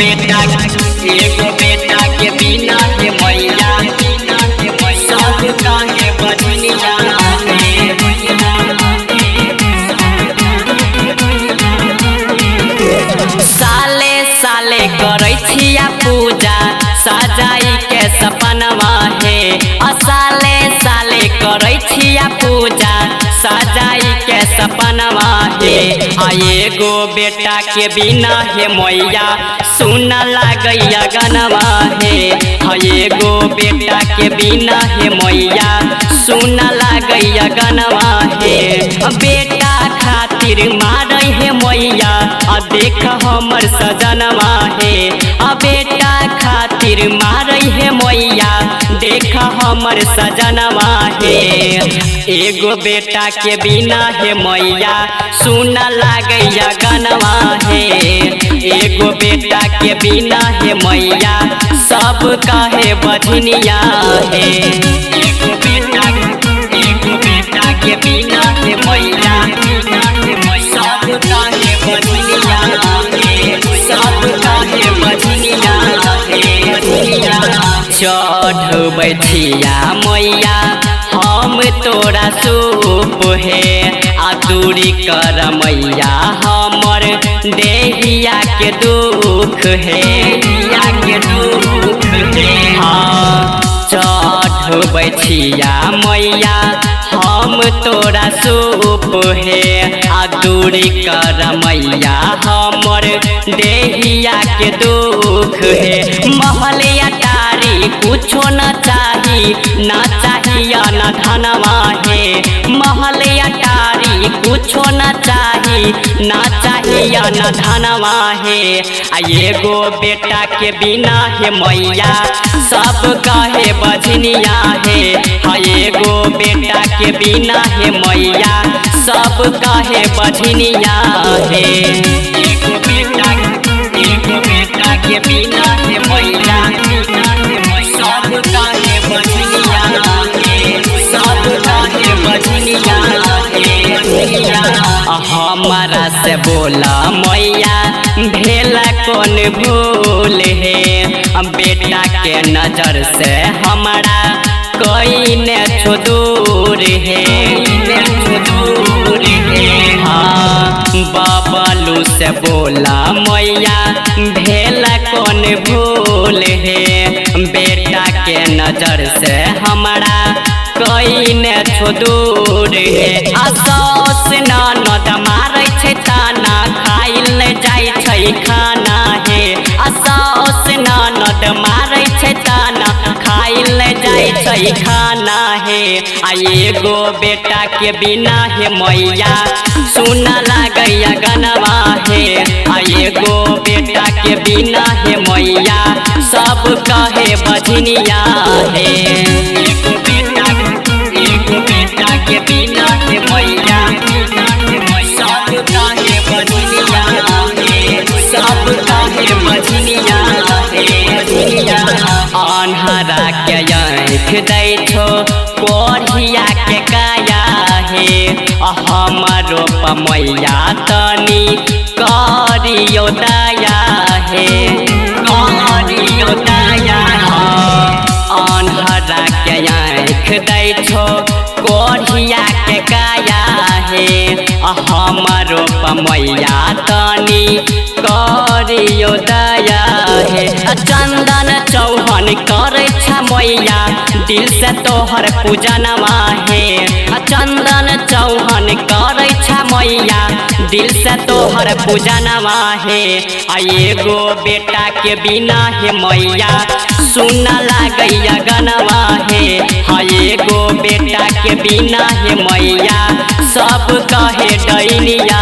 एगो बेटा के बिना हे मैया सब काहे बजनिया साले साले करै छिया पूजा सजाई के सपनवा हे साले साले करै छिया पूजा सजाई के सपनवा हे एगो बेटा के बिना हे मैया सुन लागैया गनवा हे एगो बेटा के बिना हे मैया सुन लागैया गनवा हे बेटा खातिर मारै हे मैया देख हमर सजनवा हे बेटा खातिर मारै हे मैया देख हमर सजनवा हे एगो बेटा के बिना हे मैया सुन लागैया गनवा हे एगो बेटा के बिना हे मैया सब काहे बजनिया हे एगो बेटा के बिना हे मैया सब काहे बजनिया हे सब काहे बजनिया हे चढ़ बैठिया मैया हम तोरा सूप हे दूरी कर मैया हमर देहिया के दुख हे हाँ चढ़ बैठिया मैया हम तोरा सूप हे दूरी कर मैया हमर देहिया के दुख हे महलिया तारी कुछो न चाहिए न धनवा हे महलिया तारी कुछो न चाहिए न धनवा हे एगो बेटा के बिना हे मैया सब काहे बजनिया हे एगो बेटा के बिना हे मैया सब काहे बजनिया हे एगो बेटा के बिना हे मैया सब काहे बजनिया हे सब काहे बजनिया हे हमारा से बोला मैया भेला कौन भूल है बेटा के नजर से हमारा कोई ने छो दूर है हाँ बाबलू से बोला मैया भेला कौन भूल है बेटा के नजर से हमारा कोई ने छो दूर है असोस ननद मारै छै ताना खाइल जाइ छै खाना हे असोस ननद मारै छै ताना खाइल जाइ छै खाना हे एगो बेटा के बिना हे मैया सुन लागैया गनवा हे एगो बेटा के बिना हे मैया सब काहे बजनिया हे एगो बेटा के बिना हे मैया सब काहे बजनिया हे सब काहे बजनिया हे अन्हरा के आँख दै छो कोढ़िया के काया हे हमरो मैया तनी करियो दया हे करियो दया अन्हरा के आँख दै छो कोढ़िया के काया हे हमरो मैया तनी करियो दया हे चंदन चौहान करे छ मैया दिल से तोहर पूजनवा हे चंदन चौहान करे छ मैया दिल से तोहर पूजनवा हे एगो बेटा के बिना हे मैया सुन लागैया गनवा हे एगो बेटा के बिना हे मैया सब कहे डैनिया